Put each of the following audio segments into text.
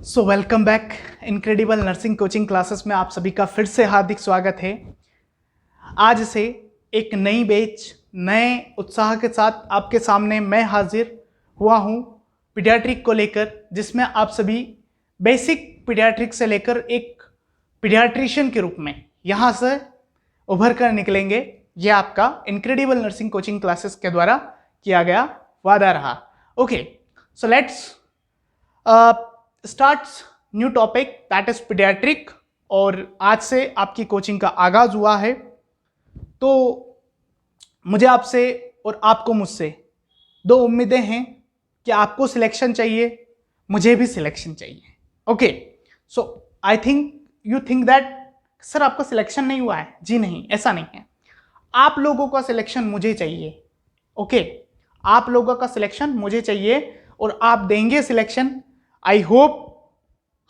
So welcome back. Incredible nursing coaching classes में आप सभी का फिर से हार्दिक स्वागत है। आज से एक नई बैच नए उत्साह के साथ आपके सामने मैं हाजिर हुआ हूँ पीडियाट्रिक को लेकर, जिसमें आप सभी बेसिक पीडियाट्रिक से लेकर एक पीडियाट्रिशियन के रूप में यहाँ से उभर कर निकलेंगे। ये आपका इनक्रेडिबल नर्सिंग कोचिंग क्लासेस के द्वारा किया गया वादा रहा। Okay, so let's starts new topic that is paediatric. और आज से आपकी कोचिंग का आगाज हुआ है, तो मुझे आपसे और आपको मुझसे दो उम्मीदें हैं कि आपको सिलेक्शन चाहिए, मुझे भी सिलेक्शन चाहिए। Okay, so I think you think that sir आपका सिलेक्शन नहीं हुआ है। जी नहीं, ऐसा नहीं है। आप लोगों का सिलेक्शन मुझे चाहिए। ओके, आप लोगों का सिलेक्शन मुझे चाहिए और आप देंगे सिलेक्शन। आई होप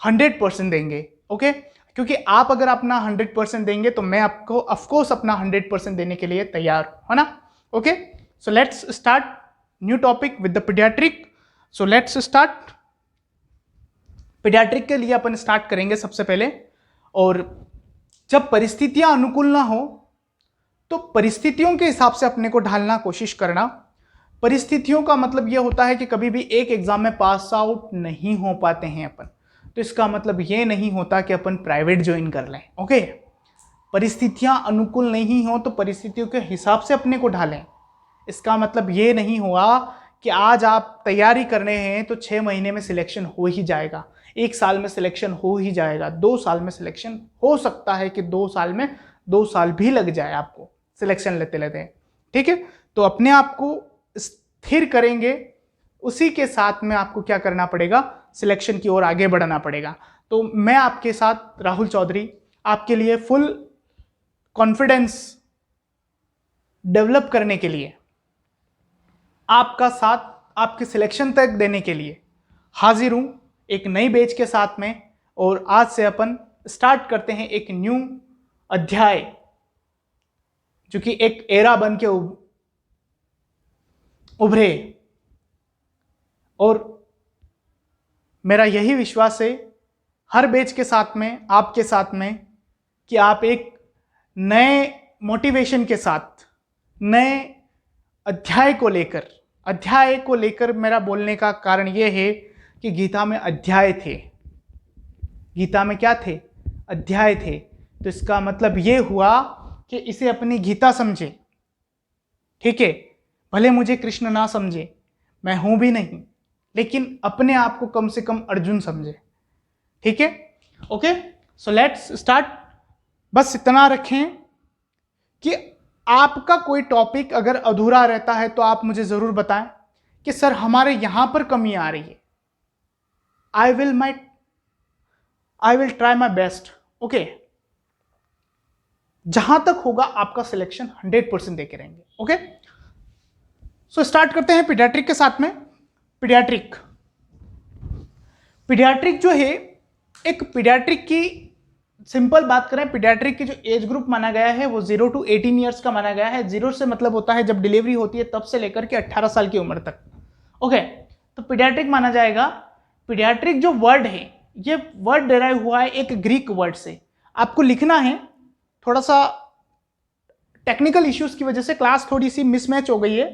100% देंगे। ओके, क्योंकि आप अगर अपना 100% देंगे तो मैं आपको ऑफकोर्स अपना 100% देने के लिए तैयार हूं, है ना। Okay, so let's start new topic with the paediatric. So let's start. Paediatric के लिए अपन स्टार्ट करेंगे सबसे पहले। और जब परिस्थितियां अनुकूल ना हो तो परिस्थितियों के हिसाब से अपने को ढालना कोशिश करना। परिस्थितियों का मतलब यह होता है कि कभी भी एक एग्जाम में पास आउट नहीं हो पाते हैं अपन, तो इसका मतलब यह नहीं होता कि अपन प्राइवेट ज्वाइन कर लें। ओके, परिस्थितियां अनुकूल नहीं हो तो परिस्थितियों के हिसाब से अपने को ढालें। इसका मतलब यह नहीं हुआ कि आज आप तैयारी कर रहे हैं तो 6 महीने में सिलेक्शन हो ही जाएगा, 1 साल में सिलेक्शन हो ही जाएगा, 2 साल में सिलेक्शन हो सकता है कि 2 साल में 2 साल भी लग जाए आपको सिलेक्शन लेते लेते। ठीक है, तो अपने आप को स्थिर करेंगे, उसी के साथ में आपको क्या करना पड़ेगा, सिलेक्शन की ओर आगे बढ़ना पड़ेगा। तो मैं आपके साथ राहुल चौधरी आपके लिए फुल कॉन्फिडेंस डेवलप करने के लिए, आपका साथ आपके सिलेक्शन तक देने के लिए हाजिर हूं एक नई बैच के साथ में। और आज से अपन स्टार्ट करते हैं एक न्यू अध्याय, जो कि एक एरा बन के उभरे। और मेरा यही विश्वास है हर बैच के साथ में, आपके साथ में, कि आप एक नए मोटिवेशन के साथ नए अध्याय को लेकर मेरा बोलने का कारण यह है कि गीता में अध्याय थे। गीता में क्या थे? अध्याय थे। तो इसका मतलब यह हुआ कि इसे अपनी गीता समझे। ठीक है, भले मुझे कृष्ण ना समझे, मैं हूं भी नहीं, लेकिन अपने आप को कम से कम अर्जुन समझे। ठीक है, ओके, सो लेट्स स्टार्ट। बस इतना रखें कि आपका कोई टॉपिक अगर अधूरा रहता है तो आप मुझे जरूर बताएं कि सर हमारे यहां पर कमी आ रही है। I will try my best. Okay, जहां तक होगा आपका सिलेक्शन 100% देके रहेंगे। ओके, सो स्टार्ट करते हैं पीडियाट्रिक के साथ में। पीडियाट्रिक जो है, एक पीडियाट्रिक की सिंपल बात करें, पीडियाट्रिक की जो एज ग्रुप माना गया है वो 0 to 18 ईयर्स का माना गया है। 0 से मतलब होता है जब डिलीवरी होती है तब से लेकर के 18 साल की उम्र तक। ओके, तो पीडियाट्रिक माना जाएगा। पीडियाट्रिक जो वर्ड है, ये वर्ड डेराइव हुआ है एक ग्रीक वर्ड से। आपको लिखना है, थोड़ा सा टेक्निकल इश्यूज की वजह से क्लास थोड़ी सी मिसमैच हो गई है,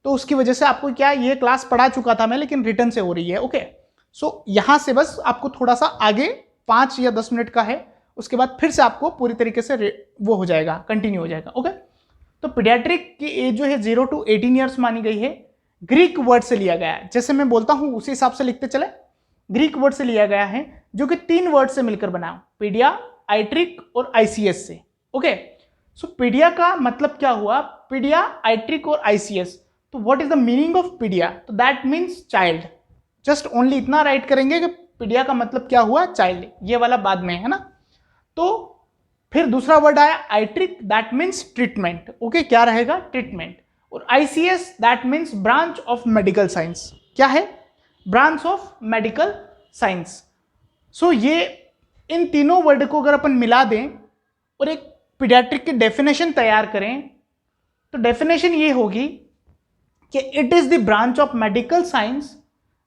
तो उसकी वजह से आपको क्या, ये क्लास पढ़ा चुका था मैं, लेकिन रिटर्न से हो रही है। ओके, सो यहां से बस आपको थोड़ा सा आगे 5 या 10 मिनट का है, उसके बाद फिर से आपको पूरी तरीके से वो हो जाएगा, कंटिन्यू हो जाएगा। ओके, तो पीडियाट्रिक की एज जो है 0 to 18 ईयर्स मानी गई है। ग्रीक वर्ड से लिया गया है, जैसे मैं बोलता हूं उसी हिसाब से लिखते चले। ग्रीक वर्ड से लिया गया है, जो कि 3 वर्ड से मिलकर बना, पीडिया, आइट्रिक और आईसीएस से। ओके, सो पीडिया का मतलब क्या हुआ? पीडिया, आइट्रिक और आईसीएस। तो what is the meaning of pedia? तो that means child. Just only इतना राइट करेंगे कि पीडिया का मतलब क्या हुआ? चाइल्ड। ये वाला बाद में है ना। तो फिर दूसरा वर्ड आया iatric, that means treatment. Okay, क्या रहेगा? ट्रीटमेंट। और ics that means branch of medical science. क्या है? Branch of medical science. So ये इन तीनों वर्ड को अगर अपन मिला दें और एक पीडियाट्रिक की डेफिनेशन तैयार करें, तो डेफिनेशन ये होगी कि it is the branch of medical science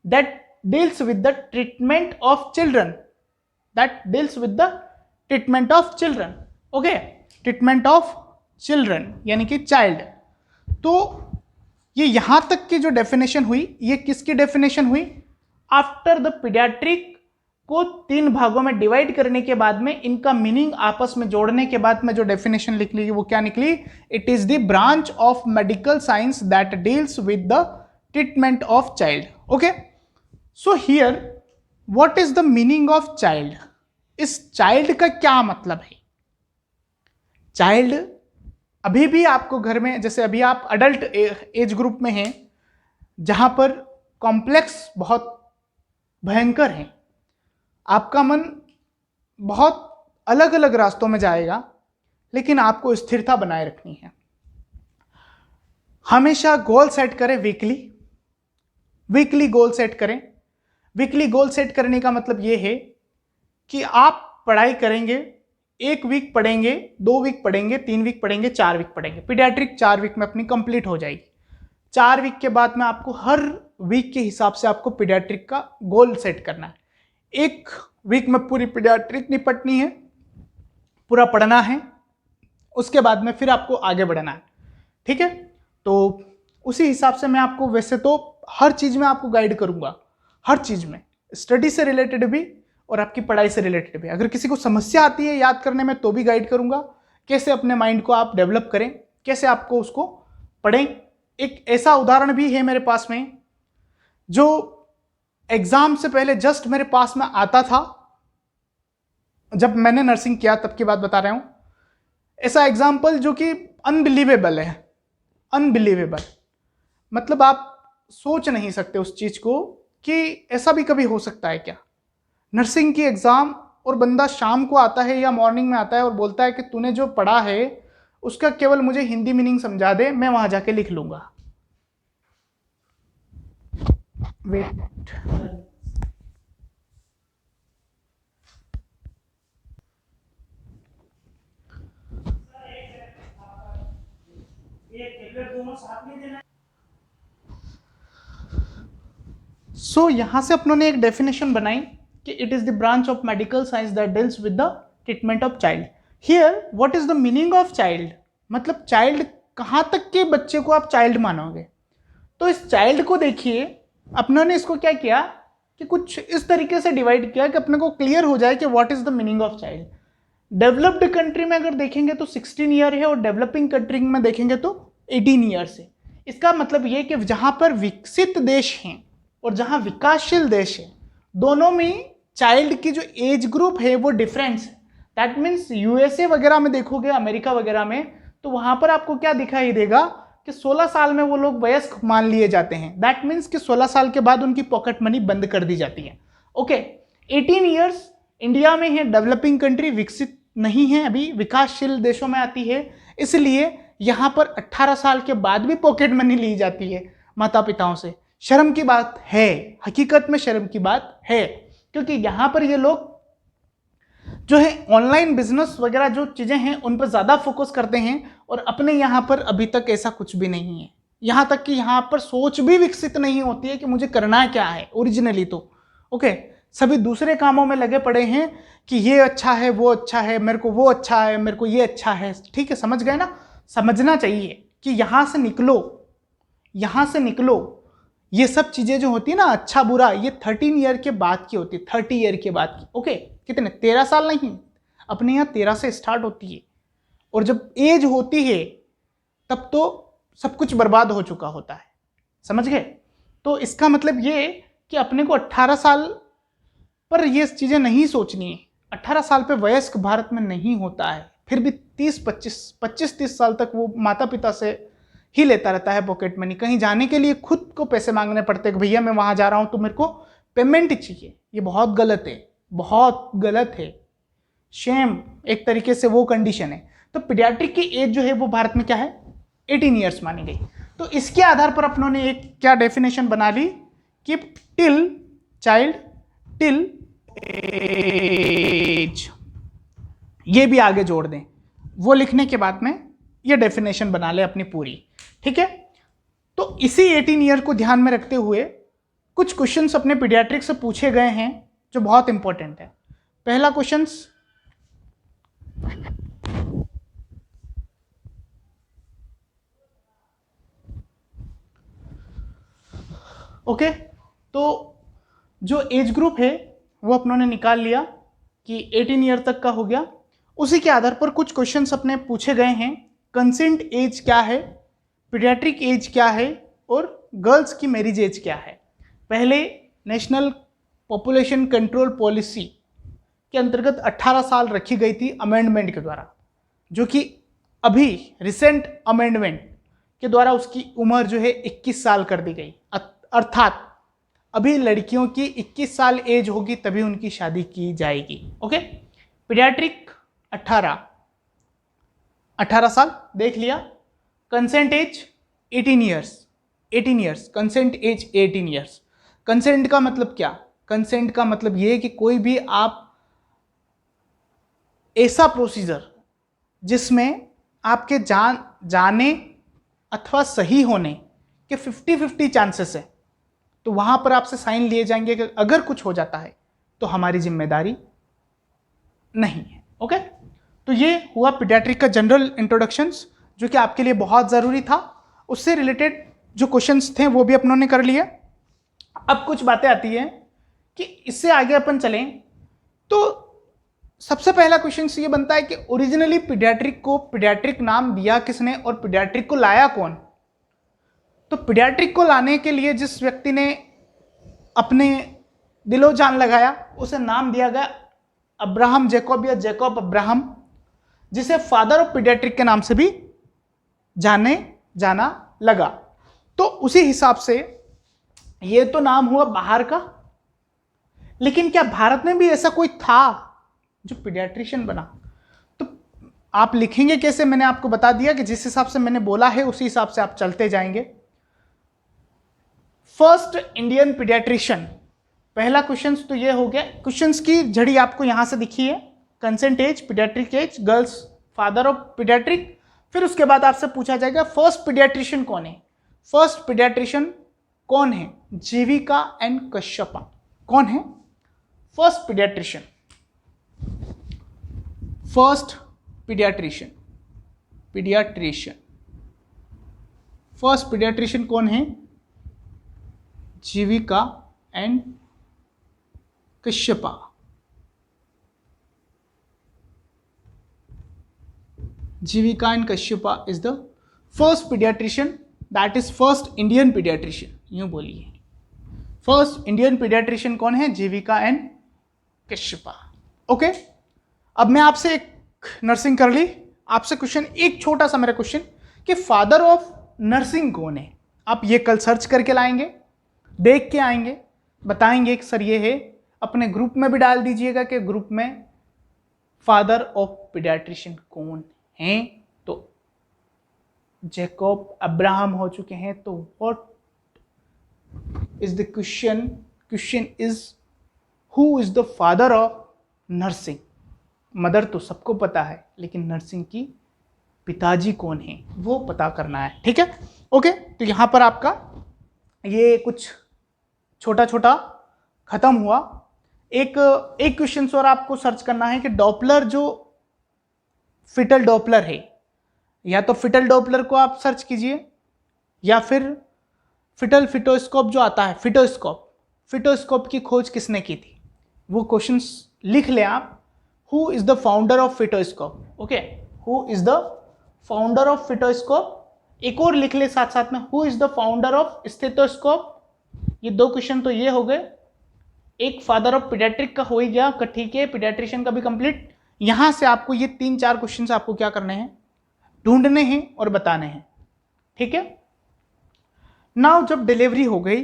that deals with the treatment of children, that deals with the treatment of children. Okay, treatment of children यानी कि child. तो ये यहां तक की जो डेफिनेशन हुई, ये किसकी डेफिनेशन हुई? आफ्टर द पीडियाट्रिक को 3 भागों में डिवाइड करने के बाद में इनका मीनिंग आपस में जोड़ने के बाद में जो डेफिनेशन निकली वो क्या निकली? It is the branch of medical science that deals with the treatment of child. Okay, so here what is the meaning of child? इस चाइल्ड का क्या मतलब है? चाइल्ड अभी भी आपको घर में, जैसे अभी आप अडल्ट एज ग्रुप में हैं जहां पर कॉम्प्लेक्स बहुत भयंकर है, आपका मन बहुत अलग अलग रास्तों में जाएगा, लेकिन आपको स्थिरता बनाए रखनी है. हमेशा गोल सेट करें, वीकली गोल सेट करें. वीकली गोल सेट करने का मतलब यह है कि आप पढ़ाई करेंगे, 1 वीक पढ़ेंगे, 2 वीक पढ़ेंगे, 3 वीक पढ़ेंगे, 4 वीक पढ़ेंगे. पीडियाट्रिक 4 वीक में अपनी कंप्लीट हो जाएगी. 4 वीक के बाद में आपको हर वीक के हिसाब से आपको पीडियाट्रिक का गोल सेट करना है. 1 वीक में पूरी पीडियाट्रिक निपटनी है, पूरा पढ़ना है, उसके बाद में फिर आपको आगे बढ़ना है. ठीक है, तो उसी हिसाब से मैं आपको, वैसे तो हर चीज में आपको गाइड करूंगा, हर चीज में, स्टडी से रिलेटेड भी और आपकी पढ़ाई से रिलेटेड भी. अगर किसी को समस्या आती है याद करने में तो भी गाइड करूंगा, कैसे अपने माइंड को आप डेवलप करें, कैसे आपको उसको पढ़ें. एक ऐसा उदाहरण भी है मेरे पास में जो एग्जाम से पहले जस्ट मेरे पास में आता था, जब मैंने नर्सिंग किया तब की बात बता रहा हूं. ऐसा एग्जाम्पल जो कि अनबिलीवेबल है, अनबिलीवेबल, मतलब आप सोच नहीं सकते उस चीज को कि ऐसा भी कभी हो सकता है क्या. नर्सिंग की एग्जाम और बंदा शाम को आता है या मॉर्निंग में आता है और बोलता है कि तूने जो पढ़ा है उसका केवल मुझे हिंदी मीनिंग समझा दे, मैं वहां जाके लिख लूंगा. वेट, सो यहां से अपनों ने एक डेफिनेशन बनाई कि it is the branch of medical science that deals with the treatment of child. Here what is the meaning of child? मतलब चाइल्ड, कहां तक के बच्चे को आप चाइल्ड मानोगे? तो इस चाइल्ड को देखिए, अपनों ने इसको क्या किया कि कुछ इस तरीके से डिवाइड किया कि अपने को क्लियर हो जाए कि what is the meaning of child. Developed country में अगर देखेंगे तो 16 ईयर है और डेवलपिंग कंट्री में देखेंगे तो 18 ईयर्स है. इसका मतलब ये कि जहां पर विकसित देश हैं और जहां विकासशील देश है, दोनों में चाइल्ड की जो एज ग्रुप है वो डिफरेंस है. दैट मीन्स यूएसए वगैरह में देखोगे, अमेरिका वगैरह में, तो वहां पर आपको क्या दिखाई देगा कि 16 साल में वो लोग वयस्क मान लिए जाते हैं. दैट मीन्स कि 16 साल के बाद उनकी पॉकेट मनी बंद कर दी जाती है. ओके, 18 ईयर्स इंडिया में है, डेवलपिंग कंट्री, विकसित नहीं है, अभी विकासशील देशों में आती है, इसलिए यहां पर 18 साल के बाद भी पॉकेट मनी ली जाती है माता पिताओं से. शर्म की बात है, हकीकत में शर्म की बात है, क्योंकि यहां पर ये लोग जो है ऑनलाइन बिजनेस वगैरह जो चीजें हैं उन पर ज्यादा फोकस करते हैं, और अपने यहां पर अभी तक ऐसा कुछ भी नहीं है. यहां तक कि यहां पर सोच भी विकसित नहीं होती है कि मुझे करना क्या है ओरिजिनली. तो ओके, सभी दूसरे कामों में लगे पड़े हैं कि ये अच्छा है, वो अच्छा है, मेरे को वो अच्छा है, मेरे को ये अच्छा है. ठीक है, समझ गए ना? समझना चाहिए कि यहां से निकलो, यहां से निकलो. ये सब चीजें जो होती है ना, अच्छा बुरा, ये 13 ईयर के बाद की होती है, 30 ईयर के बाद की. ओके, कितने? 13 साल नहीं, अपने यहाँ 13 से स्टार्ट होती है, और जब एज होती है तब तो सब कुछ बर्बाद हो चुका होता है. समझ गए? तो इसका मतलब ये कि अपने को 18 साल पर ये चीजें नहीं सोचनी है. 18 साल पे वयस्क भारत में नहीं होता है, फिर भी 25-30 साल तक वो माता पिता से ही लेता रहता है पॉकेट मनी. कहीं जाने के लिए खुद को पैसे मांगने पड़ते हैं कि भैया मैं वहां जा रहा हूं तो मेरे को पेमेंट चाहिए. ये बहुत गलत है, बहुत गलत है. शेम एक तरीके से वो कंडीशन है. तो पीडियाट्रिक की एज जो है वो भारत में क्या है? 18 ईयर्स मानी गई. तो इसके आधार पर अपनों ने एक क्या डेफिनेशन बना ली कि टिल चाइल्ड टिल एज, ये भी आगे जोड़ दें. वो लिखने के बाद में ये डेफिनेशन बना ले अपनी पूरी. ठीक है, तो इसी 18 ईयर को ध्यान में रखते हुए कुछ क्वेश्चंस अपने पीडियाट्रिक से पूछे गए हैं जो बहुत इंपॉर्टेंट है। पहला क्वेश्चंस, ओके, तो जो एज ग्रुप है वो अपनों ने निकाल लिया कि 18 ईयर तक का हो गया। उसी के आधार पर कुछ क्वेश्चंस अपने पूछे गए हैं। कंसेंट एज क्या है, पीडियाट्रिक एज क्या है और गर्ल्स की मैरिज एज क्या है। पहले नेशनल पॉपुलेशन कंट्रोल पॉलिसी के अंतर्गत 18 साल रखी गई थी अमेंडमेंट के द्वारा, जो कि अभी रिसेंट अमेंडमेंट के द्वारा उसकी उम्र जो है 21 साल कर दी गई। अर्थात अभी लड़कियों की 21 साल एज होगी तभी उनकी शादी की जाएगी। ओके, पीडियाट्रिक 18 साल देख लिया। Consent age 18 years, consent age 18 years. Consent का मतलब क्या? कंसेंट का मतलब यह है कि कोई भी आप ऐसा प्रोसीजर जिसमें आपके जाने अथवा सही होने के 50-50 चांसेस है, तो वहां पर आपसे साइन लिए जाएंगे कि अगर कुछ हो जाता है तो हमारी जिम्मेदारी नहीं है। ओके, तो ये हुआ पीडियाट्रिक का जनरल इंट्रोडक्शंस, जो कि आपके लिए बहुत ज़रूरी था। उससे रिलेटेड जो क्वेश्चंस थे वो भी अपनों ने कर लिए। अब कुछ बातें आती हैं कि इससे आगे अपन चलें तो सबसे पहला क्वेश्चन ये बनता है कि ओरिजिनली पीडियाट्रिक को पीडियाट्रिक नाम दिया किसने और पीडियाट्रिक को लाया कौन? तो पीडियाट्रिक को लाने के लिए जिस व्यक्ति ने अपने दिलो जान लगाया उसे नाम दिया गया अब्राहम जैकब या जैकब अब्राहम, जिसे फादर ऑफ पीडियाट्रिक के नाम से भी जाने जाना लगा। तो उसी हिसाब से ये तो नाम हुआ बाहर का, लेकिन क्या भारत में भी ऐसा कोई था जो पीडियाट्रिशियन बना? तो आप लिखेंगे कैसे? मैंने आपको बता दिया कि जिस हिसाब से मैंने बोला है उसी हिसाब से आप चलते जाएंगे। फर्स्ट इंडियन पीडियाट्रिशियन, पहला क्वेश्चन तो ये हो गया। क्वेश्चंस की झड़ी आपको यहां से दिखी है, consent age, paediatric age, girls, father of paediatric. फिर उसके बाद आपसे पूछा जाएगा फर्स्ट पीडियाट्रिशियन कौन है? फर्स्ट पीडियाट्रिशियन कौन है? जीविका एन कश्यपा। कौन है first paediatrician? First paediatrician, first paediatrician कौन है? Jivaka and Kashyapa. Jivaka and Kashyapa is the first paediatrician, that is first Indian paediatrician. यूं बोलिए, फर्स्ट इंडियन पीडियाट्रिशियन कौन है? जीविका एंड कश्यपा। ओके, अब मैं आपसे एक नर्सिंग कर ली, आपसे क्वेश्चन, एक छोटा सा मेरा क्वेश्चन कि फादर ऑफ नर्सिंग कौन है? आप ये कल सर्च करके लाएंगे, देख के आएंगे, बताएंगे कि सर ये है। अपने ग्रुप में भी डाल दीजिएगा कि ग्रुप में फादर ऑफ पीडियाट्रिशियन कौन है। तो जैकब अब्राहम हो चुके हैं, तो what is the question? Question is who is the father of nursing? Mother तो सबको पता है, लेकिन नर्सिंग की पिताजी कौन है वो पता करना है। ठीक है, ओके। तो यहां पर आपका ये कुछ छोटा छोटा खत्म हुआ। एक क्वेश्चन और आपको सर्च करना है कि डॉपलर, जो फिटल डॉपलर है, या तो फिटल डॉपलर को आप सर्च कीजिए या फिर फिटल फिटोस्कोप जो आता है, फिटोस्कोप की खोज किसने की थी? वो क्वेश्चंस लिख लें आप। Who is the founder of fetoscope? Okay, who is the founder of fetoscope? एक और लिख ले साथ साथ में, who is the founder of stethoscope? ये दो क्वेश्चन तो ये हो गए। एक फादर ऑफ पीडियाट्रिक का हो ही गया, ठीक है, पीडियाट्रिशियन का भी कंप्लीट। यहां से आपको ये 3-4 क्वेश्चन आपको क्या करने हैं? ढूंढने हैं और बताने हैं। ठीक है। नाउ जब डिलीवरी हो गई,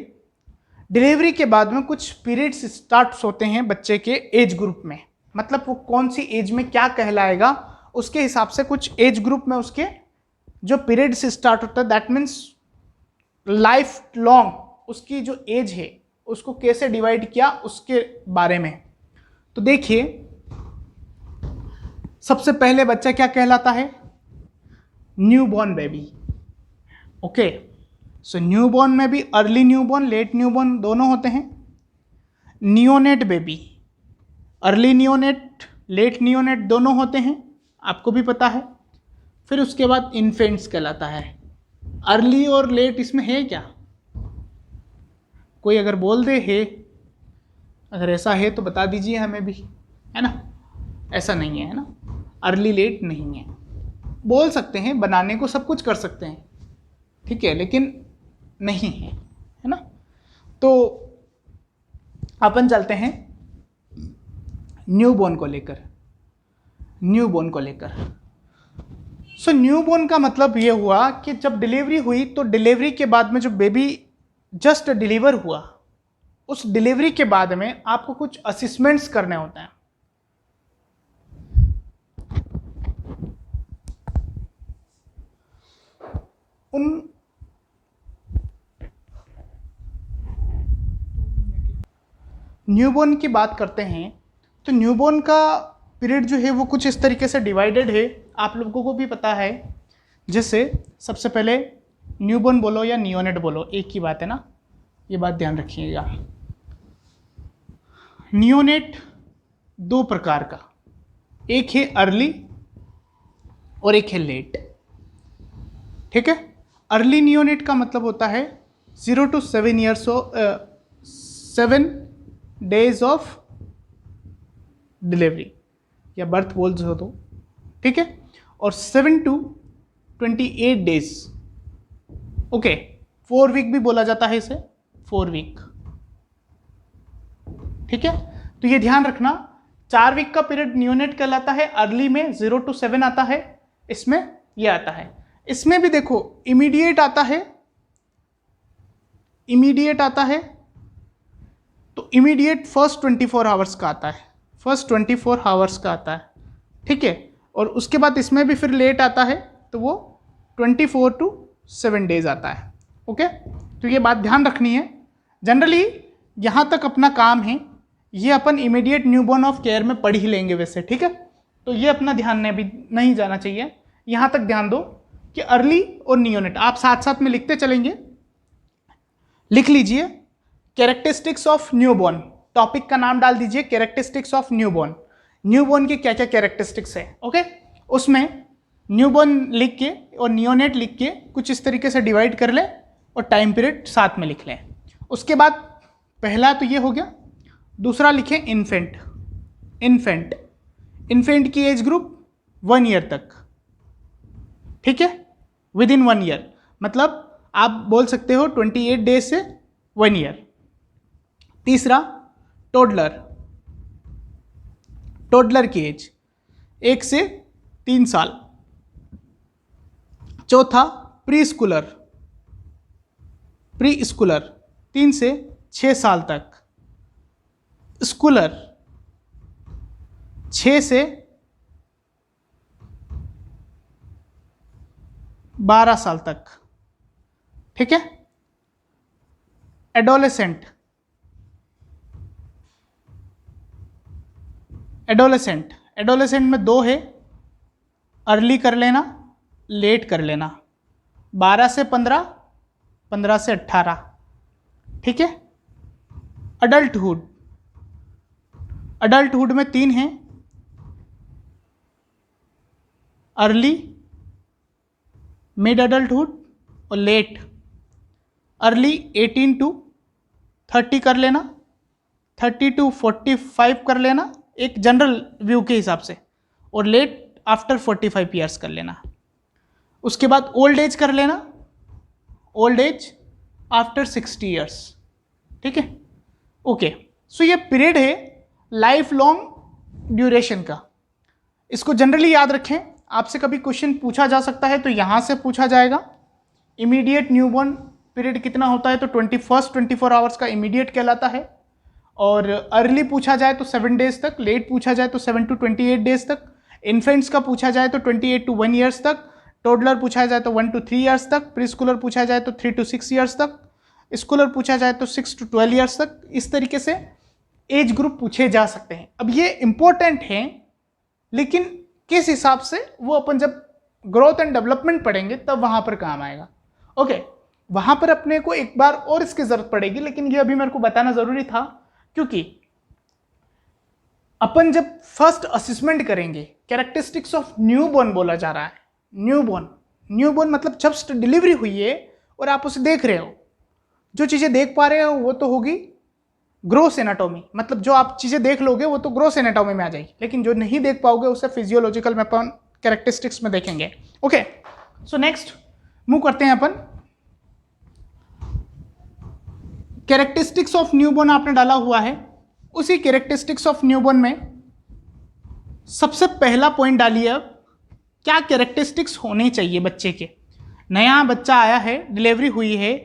डिलीवरी के बाद में कुछ पीरियड्स स्टार्ट होते हैं बच्चे के एज ग्रुप में, मतलब वो कौन सी एज में क्या कहलाएगा उसके हिसाब से कुछ एज ग्रुप में उसके जो पीरियड्स स्टार्ट होता है, दैट मीन्स लाइफ लॉन्ग उसकी जो एज है उसको कैसे डिवाइड किया उसके बारे में। तो देखिए, सबसे पहले बच्चा क्या कहलाता है? Newborn baby. Okay, so newborn में भी अर्ली न्यूबॉर्न, लेट न्यूबॉर्न दोनों होते हैं। Neonate baby, early neonate, late neonate दोनों होते हैं, आपको भी पता है। फिर उसके बाद इन्फेंट्स कहलाता है। अर्ली और लेट इसमें है क्या? कोई अगर बोल दे है, अगर ऐसा है तो बता दीजिए हमें भी, है ना। ऐसा नहीं है, है ना, अर्ली लेट नहीं है। बोल सकते हैं, बनाने को सब कुछ कर सकते हैं, ठीक है, लेकिन नहीं है, है ना। तो अपन चलते हैं न्यूबॉर्न को लेकर। न्यूबॉर्न को लेकर सो न्यूबॉर्न का मतलब ये हुआ कि जब डिलीवरी हुई तो डिलीवरी के बाद में जो बेबी जस्ट डिलीवर हुआ, उस डिलीवरी के बाद में आपको कुछ असेसमेंट्स करने होते हैं। उन न्यूबॉर्न की बात करते हैं तो न्यूबॉर्न का पीरियड जो है वो कुछ इस तरीके से डिवाइडेड है, आप लोगों को भी पता है। जैसे सबसे पहले न्यूबॉर्न बोलो या नियोनेट बोलो, एक ही बात है ना, ये बात ध्यान रखिएगा। नियोनेट दो प्रकार का, एक है अर्ली और एक है लेट, ठीक है। अर्ली नियोनेट का मतलब होता है 0 to 7 years of 7 days of delivery या बर्थ बोल दो, ठीक है। और 7 to 28 days, ओके, 4 वीक भी बोला जाता है इसे, 4 वीक, ठीक है। तो ये ध्यान रखना, 4 वीक का पीरियड नियोनेट कहलाता है। अर्ली में 0 to 7 आता है, इसमें ये आता है। इसमें भी देखो इमीडिएट आता है, इमीडिएट आता है, तो इमीडिएट फर्स्ट 24 आवर्स का आता है, फर्स्ट 24 आवर्स का आता है, ठीक है। और उसके बाद इसमें भी फिर लेट आता है, तो वो 24 to 7 days आता है, ओके। तो ये बात ध्यान रखनी है। जनरली यहाँ तक अपना काम है, ये अपन इमीडिएट न्यूबॉर्न ऑफ केयर में पढ़ ही लेंगे वैसे, ठीक है। तो ये अपना ध्यान में भी नहीं जाना चाहिए, यहाँ तक ध्यान दो कि अर्ली और नियोनेट आप साथ साथ में लिखते चलेंगे। लिख लीजिए कैरेक्टरिस्टिक्स ऑफ न्यूबॉर्न, टॉपिक का नाम डाल दीजिए कैरेक्टरिस्टिक्स ऑफ न्यूबॉर्न। न्यूबॉर्न की क्या क्या कैरेक्टरिस्टिक्स है, ओके। उसमें न्यूबॉर्न लिख के और नियोनेट लिख के कुछ इस तरीके से डिवाइड कर लें और टाइम पीरियड साथ में लिख लें। उसके बाद पहला तो ये हो गया, दूसरा लिखें इन्फेंट। इन्फेंट, इन्फेंट की एज ग्रुप 1 year तक, ठीक है, विद इन 1 year, मतलब आप बोल सकते हो 28 days से 1 year। तीसरा टोडलर, टोडलर की एज 1 से 3 साल। चौथा प्री स्कूलर, प्री स्कूलर 3 से 6 साल तक। स्कूलर 6 से 12 साल तक, ठीक है। एडोलेसेंट, एडोलेसेंट, एडोलेसेंट में 2 है, अर्ली कर लेना, लेट कर लेना। 12 से 15, 15 से 18, ठीक है। अडल्टहुड, अडल्टहुड में 3 हैं, अर्ली, मिड अडल्टहुड और लेट। अर्ली 18 to 30 कर लेना, 30 to 45 कर लेना एक जनरल व्यू के हिसाब से, और लेट आफ्टर 45 years कर लेना। उसके बाद ओल्ड एज कर लेना, ओल्ड एज आफ्टर 60 years, ठीक है, ओके। सो ये पीरियड है लाइफ लॉन्ग ड्यूरेशन का, इसको जनरली याद रखें। आपसे कभी क्वेश्चन पूछा जा सकता है तो यहाँ से पूछा जाएगा। इमीडिएट न्यूबॉर्न पीरियड कितना होता है, तो 24 आवर्स का इमीडिएट कहलाता है। और अर्ली पूछा जाए तो 7 days तक, लेट पूछा जाए तो 7 to 28 days तक, इन्फेंट्स का पूछा जाए तो 28 to 1 years तक, टोडलर पूछा जाए तो 1 to 3 years तक, प्री स्कूलर पूछा जाए तो 3 to 6 years तक, स्कूलर पूछा जाए तो 6 to 12 years तक। इस तरीके से एज ग्रुप पूछे जा सकते हैं। अब ये इंपॉर्टेंट हैं, लेकिन किस हिसाब से वो अपन जब ग्रोथ एंड डेवलपमेंट पढ़ेंगे तब वहां पर काम आएगा, ओके। वहां पर अपने को एक बार और इसकी जरूरत पड़ेगी, लेकिन ये अभी मेरे को बताना जरूरी था क्योंकि अपन जब फर्स्ट असेसमेंट करेंगे, कैरेक्टरिस्टिक्स ऑफ न्यूबॉर्न बोला जा रहा है। न्यूबॉर्न मतलब जस्ट डिलीवरी हुई है और आप उसे देख रहे हो, जो चीजें देख पा रहे हो वो तो होगी ग्रोस एनाटॉमी, मतलब जो आप चीजें देख लोगे वो तो ग्रोस एनाटॉमी में आ जाएगी, लेकिन जो नहीं देख पाओगे उसे फिजियोलॉजिकल में अपन कैरेक्टरिस्टिक्स में देखेंगे। ओके, सो नेक्स्ट मूव करते हैं अपन। कैरेक्टरिस्टिक्स ऑफ न्यूबॉर्न आपने डाला हुआ है, उसी कैरेक्टरिस्टिक्स ऑफ न्यूबॉर्न में सबसे पहला पॉइंट डालिए अब, क्या कैरेक्टरिस्टिक्स होने चाहिए बच्चे के। नया बच्चा आया है, डिलीवरी हुई है,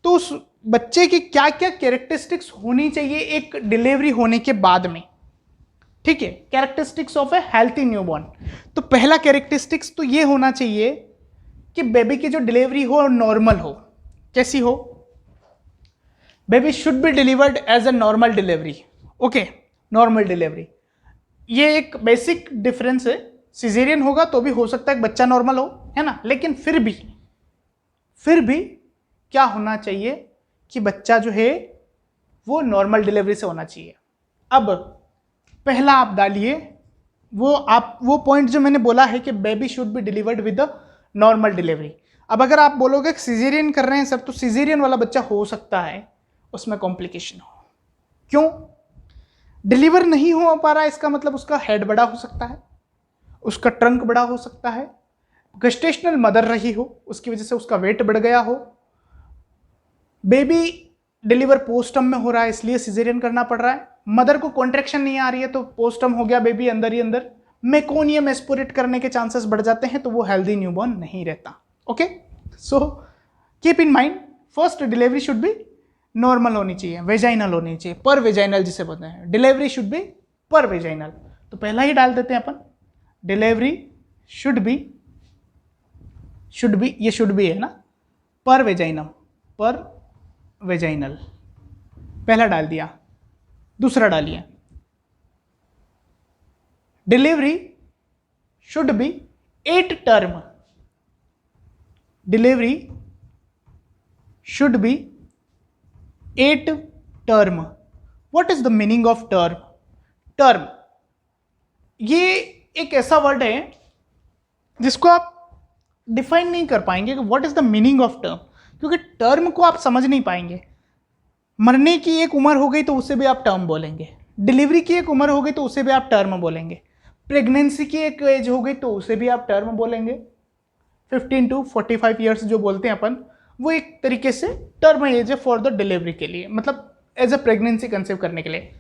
तो उस बच्चे की क्या क्या कैरेक्टरिस्टिक्स होनी चाहिए एक डिलीवरी होने के बाद में। ठीक है, characteristics of A healthy newborn. तो पहला कैरेक्टरिस्टिक्स तो ये होना चाहिए कि बेबी की जो डिलीवरी हो नॉर्मल हो। कैसी हो? Baby should be delivered as a normal delivery. Okay, normal delivery, ये एक बेसिक डिफरेंस है। सिजेरियन होगा तो भी हो सकता है कि बच्चा नॉर्मल हो, है ना, लेकिन फिर भी क्या होना चाहिए कि बच्चा जो है वो नॉर्मल डिलीवरी से होना चाहिए। अब पहला आप डालिए वो पॉइंट जो मैंने बोला है कि baby should be delivered with the normal delivery. अब अगर आप बोलोगे सिजेरियन कर रहे हैं सर, तो सिजेरियन वाला बच्चा हो सकता है उसमें कॉम्प्लिकेशन हो। क्यों? डिलीवर नहीं हो पा रहा है, इसका मतलब उसका हेड बड़ा हो सकता है, उसका ट्रंक बड़ा हो सकता है, गेस्टेशनल मदर रही हो उसकी वजह से उसका वेट बढ़ गया हो, बेबी डिलीवर पोस्टम में हो रहा है इसलिए सिजेरियन करना पड़ रहा है, मदर को कॉन्ट्रैक्शन नहीं आ रही है तो पोस्टम हो गया, बेबी अंदर ही अंदर मेकोनियम एस्पिरेट करने के चांसेस बढ़ जाते हैं, तो वो हेल्दी न्यूबॉर्न नहीं रहता। Okay, so keep in mind, first delivery should be normal होनी चाहिए, वेजाइनल होनी चाहिए, पर वेजाइनल जिसे बोलते हैं, डिलीवरी शुड बी पर वेजाइनल। तो पहला ही डाल देते हैं अपन, डिलीवरी शुड बी, ये शुड बी है ना, पर वेजाइनम, पर वेजाइनल, पहला डाल दिया। दूसरा डालिए, delivery should be 8 term, delivery should be 8 term. What is the meaning of term? Term ये एक ऐसा वर्ड है जिसको आप डिफाइन नहीं कर पाएंगे कि what is the meaning of term, क्योंकि टर्म को आप समझ नहीं पाएंगे। मरने की एक उम्र हो गई तो उसे भी आप टर्म बोलेंगे, डिलीवरी की एक उम्र हो गई तो उसे भी आप टर्म बोलेंगे, प्रेगनेंसी की एक एज हो गई तो उसे भी आप टर्म बोलेंगे। 15 to 45 ईयर्स जो बोलते हैं अपन, वो एक तरीके से टर्म एज है फॉर द डिलीवरी के लिए, मतलब एज अ प्रेगनेंसी कंसीव करने के लिए।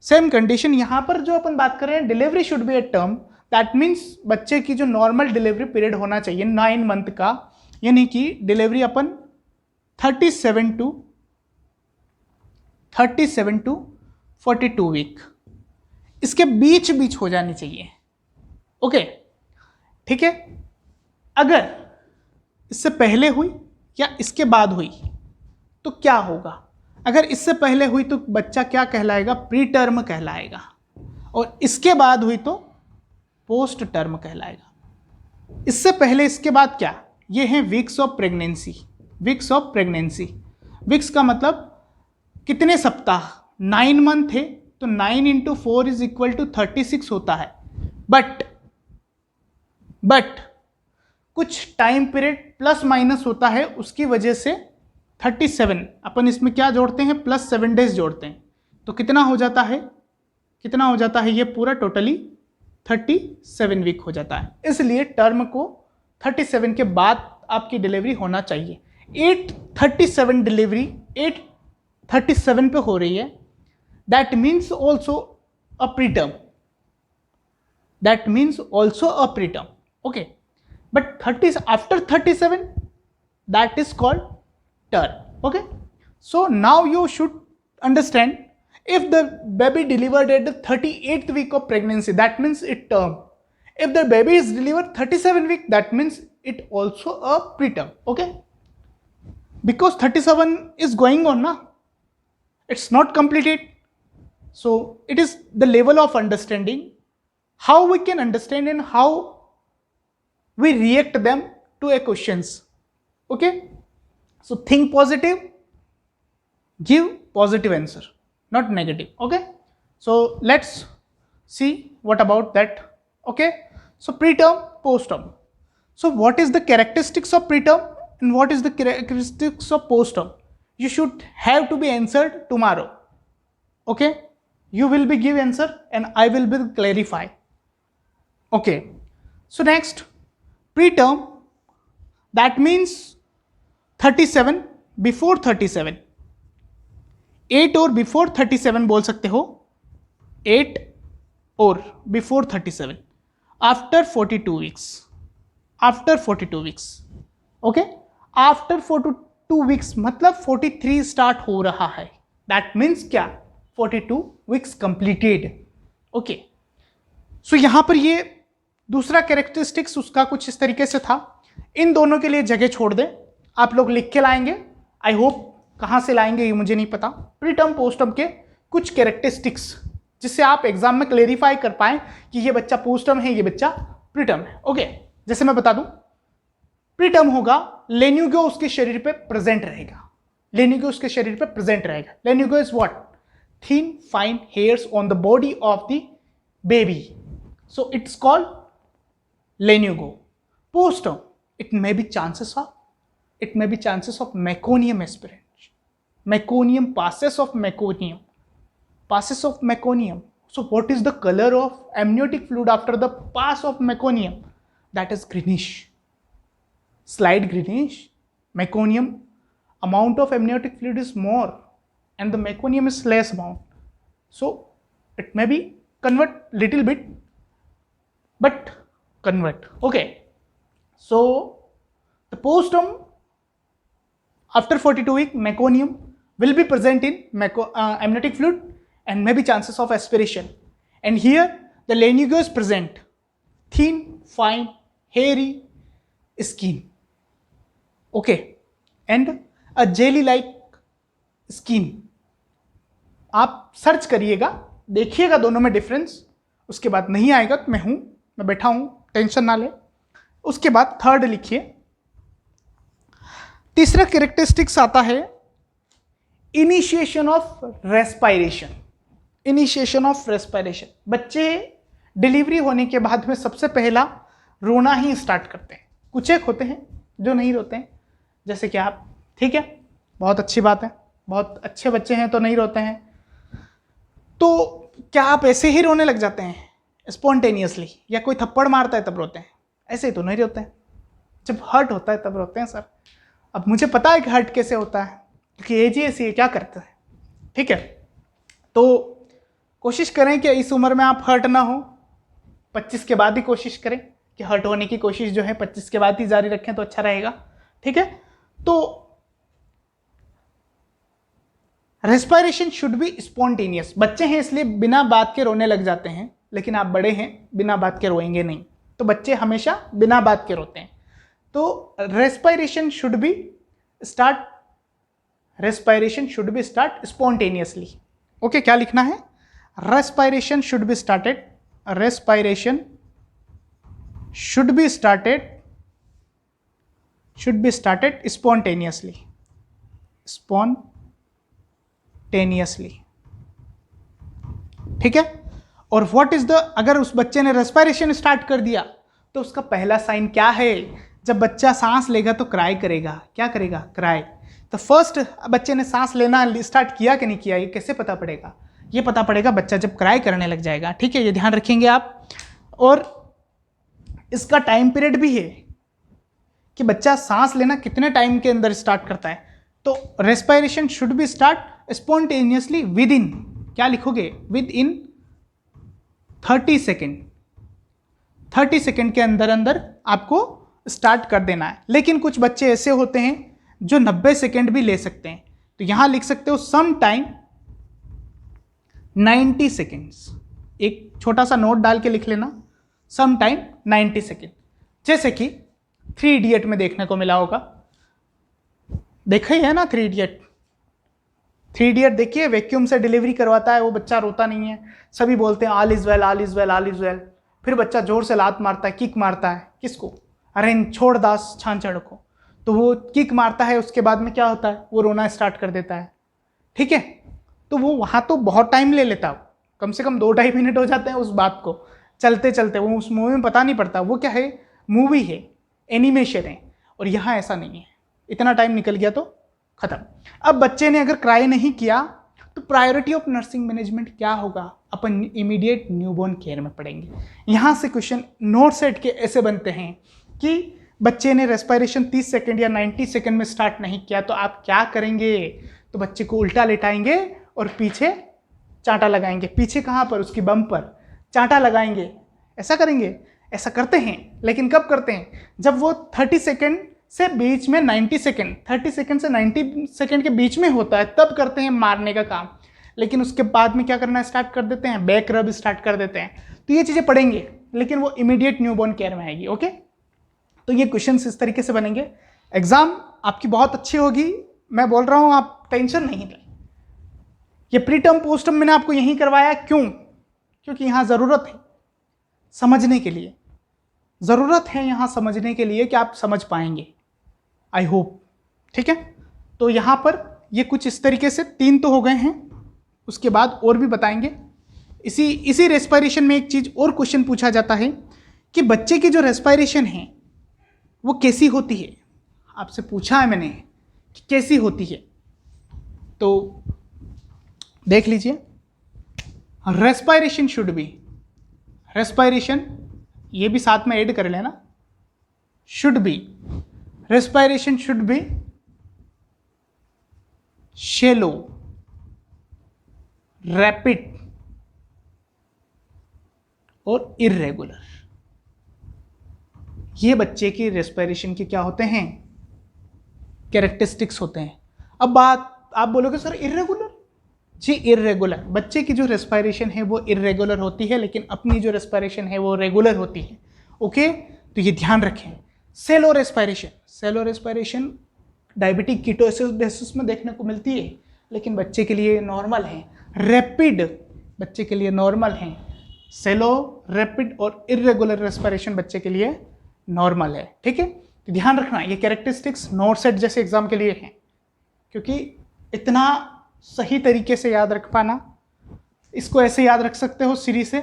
सेम कंडीशन यहाँ पर जो अपन बात कर रहे हैं, delivery should be a term, that means बच्चे की जो नॉर्मल डिलीवरी पीरियड होना चाहिए 9 मंथ का, यानी कि डिलीवरी अपन 37 to 42 वीक, इसके बीच हो जानी चाहिए। ओके, ठीक है। अगर इससे पहले हुई या इसके बाद हुई तो क्या होगा? अगर इससे पहले हुई तो बच्चा क्या कहलाएगा? प्री टर्म कहलाएगा, और इसके बाद हुई तो पोस्ट टर्म कहलाएगा। इससे पहले इसके बाद क्या? ये है वीक्स ऑफ प्रेगनेंसी। वीक्स का मतलब कितने सप्ताह? 9 मंथ है तो 9 × 4 = 36 होता है। बट कुछ टाइम पीरियड प्लस माइनस होता है, उसकी वजह से 37 अपन इसमें क्या जोड़ते हैं? +7 डेज जोड़ते हैं, तो कितना हो जाता है? ये पूरा टोटली 37 वीक हो जाता है। इसलिए टर्म को 37 के बाद आपकी डिलीवरी होना चाहिए। 837 डिलीवरी 837 पे हो रही है, that means also a preterm, okay. But after 37 that is called term. Okay, so now you should understand, if the baby delivered at the 38th week of pregnancy, that means it term. If the baby is delivered 37 week, that means it also a preterm. Okay, because 37 is going on now, it's not completed. So it is the level of understanding, how we can understand and how we react them to a questions. Okay, so think positive, give positive answer, not negative. Okay, so let's see what about that. Okay, so preterm, postterm. So what is the characteristics of preterm and what is the characteristics of postterm? You should have to be answered tomorrow. Okay, you will be give answer and I will be clarify. Okay, so next, preterm, that means 37 before 37, 8 और before 37 बोल सकते हो, 8 और before 37, after 42 weeks, after 42 weeks. Okay, after 42 weeks मतलब 43 start हो रहा है, that means क्या, 42 वीक्स कंप्लीटेड. ओके, सो यहां पर ये दूसरा कैरेक्टरिस्टिक्स उसका कुछ इस तरीके से था. इन दोनों के लिए जगह छोड़ दें, आप लोग लिख के लाएंगे. आई होप, कहां से लाएंगे ये मुझे नहीं पता. प्रीटर्म पोस्टर्म के कुछ कैरेक्टरिस्टिक्स जिससे आप एग्जाम में क्लेरिफाई कर पाए कि ये बच्चा पोस्टर्म है, ये बच्चा प्रीटर्म है. ओके, जैसे मैं बता दूं, प्रीटर्म होगा, लेन्यूगो उसके शरीर पे प्रेजेंट रहेगा. लेन्यूगो उसके शरीर पे प्रेजेंट रहेगा. Lanugo is what, thin fine hairs on the body of the baby, so it's called lanugo. Postterm, it may be chances of meconium aspirant, meconium, passes of meconium. So what is the color of amniotic fluid after the pass of meconium? That is greenish, slight greenish. Meconium, amount of amniotic fluid is more and the meconium is less amount, so it may be convert little bit, but convert. Okay, so the postterm after 42 week meconium will be present in amniotic fluid and maybe chances of aspiration. And here the lanugo is present, thin, fine, hairy skin. Okay, and a jelly like skin. आप search करिएगा, देखिएगा दोनों में difference. उसके बाद नहीं आएगा तो मैं बैठा हूं, टेंशन ना ले. उसके बाद थर्ड लिखिए. तीसरा कैरेक्टरिस्टिक्स आता है initiation of respiration. Initiation of respiration, बच्चे डिलीवरी होने के बाद में सबसे पहला रोना ही स्टार्ट करते हैं. कुछ एक होते हैं जो नहीं रोते हैं, जैसे कि आप. ठीक है, बहुत अच्छी बात है, बहुत अच्छे बच्चे हैं तो नहीं रोते हैं. तो क्या आप ऐसे ही रोने लग जाते हैं स्पॉन्टेनियसली, या कोई थप्पड़ मारता है तब रोते हैं? ऐसे ही तो नहीं रोते हैं, जब हर्ट होता है तब रोते हैं सर. अब मुझे पता है कि हर्ट कैसे होता है, क्योंकि एज ही ऐसी है, क्या करते हैं. ठीक है, तो कोशिश करें कि इस उम्र में आप हर्ट ना हो. 25 के बाद ही कोशिश करें कि हर्ट होने की कोशिश जो है 25 के बाद ही जारी रखें तो अच्छा रहेगा. ठीक है, तो रेस्पायरेशन शुड बी स्पॉन्टेनियस. बच्चे हैं इसलिए बिना बात के रोने लग जाते हैं, लेकिन आप बड़े हैं, बिना बात के रोएंगे नहीं. तो बच्चे हमेशा बिना बात के रोते हैं. तो respiration should be start spontaneously. Okay, क्या लिखना है? Respiration should be started spontaneously. ठीक है. और व्हाट इज द, अगर उस बच्चे ने रेस्पायरेशन स्टार्ट कर दिया तो उसका पहला साइन क्या है? जब बच्चा सांस लेगा तो क्राई करेगा. क्या करेगा? क्राई. तो फर्स्ट बच्चे ने सांस लेना स्टार्ट किया कि नहीं किया, ये कैसे पता पड़ेगा? ये पता पड़ेगा बच्चा जब क्राई करने लग जाएगा. ठीक है, ये ध्यान रखेंगे आप. और इसका टाइम पीरियड भी है कि बच्चा सांस लेना कितने टाइम के अंदर स्टार्ट करता है. तो respiration should be start spontaneously with in, क्या लिखोगे? With in 30 second. 30 सेकेंड के अंदर अंदर आपको स्टार्ट कर देना है. लेकिन कुछ बच्चे ऐसे होते हैं जो 90 सेकेंड भी ले सकते हैं, तो यहां लिख सकते हो सम टाइम 90 सेकेंड्स. एक छोटा सा नोट डाल के लिख लेना, सम टाइम 90 सेकेंड. जैसे कि 3 इडियट में देखने को मिला होगा. देखा ही है ना 3 इडियट? 3 इडियट देखिए, वैक्यूम से डिलीवरी करवाता है वो बच्चा, रोता नहीं है. सभी बोलते हैं all is well, all is well, all is well. फिर बच्चा जोर से लात मारता है, किक मारता है. किसको? अरे छोड़ दास छांचड़ को. तो वो किक मारता है, उसके बाद में क्या होता है, वो रोना स्टार्ट कर देता है, ठीक है। तो वो वहाँ तो बहुत टाइम ले लेता, कम से कम 2-2.5 मिनट हो जाते हैं उस बात को चलते चलते, वो उस मूवी में पता नहीं पड़ता। वो क्या है, मूवी है, एनिमेशन है, और यहाँ ऐसा नहीं है, इतना टाइम निकल गया तो खत्म। अब बच्चे ने अगर क्राई नहीं किया तो प्रायोरिटी ऑफ नर्सिंग मैनेजमेंट क्या होगा, अपन इमीडिएट न्यूबॉर्न केयर में पढ़ेंगे। यहाँ से क्वेश्चन नोट सेट के ऐसे बनते हैं कि बच्चे ने रेस्पिरेशन 30 सेकंड या 90 सेकंड में स्टार्ट नहीं किया तो आप क्या करेंगे, तो बच्चे को उल्टा लेटाएंगे और पीछे चांटा लगाएंगे। पीछे कहाँ पर, उसकी बम पर चांटा लगाएंगे, ऐसा करेंगे। ऐसा करते हैं, लेकिन कब करते हैं, जब वो 30 सेकंड से बीच में 90 सेकंड, 30 सेकंड से 90 सेकंड के बीच में होता है, तब करते हैं मारने का काम। लेकिन उसके बाद में क्या करना स्टार्ट कर देते हैं, बैक रब स्टार्ट कर देते हैं। तो ये चीज़ें पढ़ेंगे, लेकिन वो इमीडिएट न्यूबॉर्न केयर में आएगी। ओके, तो ये क्वेश्चन इस तरीके से बनेंगे। एग्जाम आपकी बहुत अच्छी होगी, मैं बोल रहा हूँ, आप टेंशन नहीं लें। ये प्री टर्म पोस्ट टर्म मैंने आपको यहीं करवाया, क्यों, क्योंकि यहाँ ज़रूरत है समझने के लिए, ज़रूरत है यहाँ समझने के लिए कि आप समझ पाएंगे, आई होप, ठीक है। तो यहाँ पर ये कुछ इस तरीके से 3 तो हो गए हैं, उसके बाद और भी बताएंगे। इसी रेस्पिरेशन में एक चीज़ और क्वेश्चन पूछा जाता है कि बच्चे की जो रेस्पिरेशन है वो कैसी होती है, आपसे पूछा है मैंने कि कैसी होती है, तो देख लीजिए। रेस्पिरेशन शुड बी, रेस्पिरेशन ये भी साथ में ऐड कर लेना, should be, respiration should be shallow, rapid और इर्रेगुलर। ये बच्चे की रेस्पिरेशन के क्या होते हैं, कैरेक्टरिस्टिक्स होते हैं। अब बात आप बोलोगे सर इर्रेगुलर, जी इर्रेगुलर, बच्चे की जो रेस्पिरेशन है वो इर्रेगुलर होती है, लेकिन अपनी जो रेस्पिरेशन है वो रेगुलर होती है। ओके, तो ये ध्यान रखें। सेलो रेस्पिरेशन, सेलो रेस्पिरेशन डायबिटिक कीटोएसिडोसिस में देखने को मिलती है, लेकिन बच्चे के लिए नॉर्मल है। रैपिड बच्चे के लिए नॉर्मल है, सेलो, रैपिड और इर्रेगुलर रेस्पिरेशन बच्चे के लिए नॉर्मल है, ठीक है। तो ध्यान रखना, ये कैरेक्टरिस्टिक्स नोट सेट जैसे एग्जाम के लिए हैं, क्योंकि इतना सही तरीके से याद रख पाना, इसको ऐसे याद रख सकते हो सीरी से,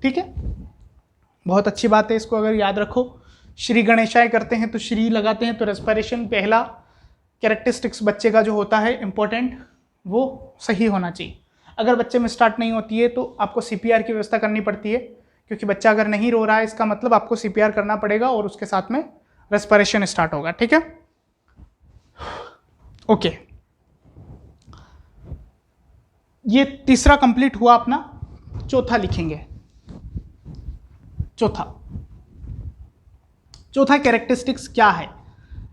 ठीक है, बहुत अच्छी बात है। इसको अगर याद रखो, श्री गणेशाय करते हैं तो श्री लगाते हैं, तो रेस्पिरेशन पहला कैरेक्टरिस्टिक्स बच्चे का जो होता है इंपॉर्टेंट, वो सही होना चाहिए। अगर बच्चे में स्टार्ट नहीं होती है तो आपको सीपीआर की व्यवस्था करनी पड़ती है, क्योंकि बच्चा अगर नहीं रो रहा है इसका मतलब आपको सीपीआर करना पड़ेगा और उसके साथ में रेस्पिरेशन स्टार्ट होगा, ठीक है। ओके, ये तीसरा कंप्लीट हुआ अपना। चौथा लिखेंगे, चौथा कैरेक्टरिस्टिक्स क्या है,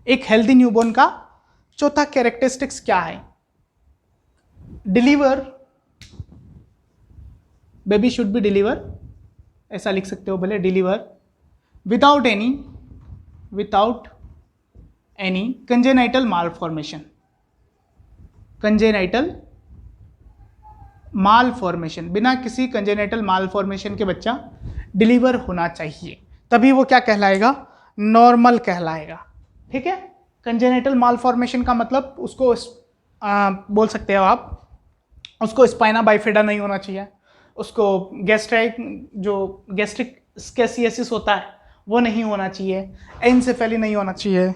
एक हेल्दी न्यूबॉर्न का चौथा कैरेक्टरिस्टिक्स क्या है, deliver, baby should B deliver, ऐसा लिख सकते हो भले, deliver without any congenital malformation, congenital malformation, बिना किसी कंजेनाइटल मालफॉर्मेशन के बच्चा डिलीवर होना चाहिए, तभी वो क्या कहलाएगा, नॉर्मल कहलाएगा, ठीक है। कंजेनाइटल मालफॉर्मेशन का मतलब उसको बोल सकते हो आप, उसको स्पाइना बाइफिडा नहीं होना चाहिए, उसको गैस्ट्रिक स्केसियसिस होता है वो नहीं होना चाहिए, एनसेफेली नहीं होना चाहिए,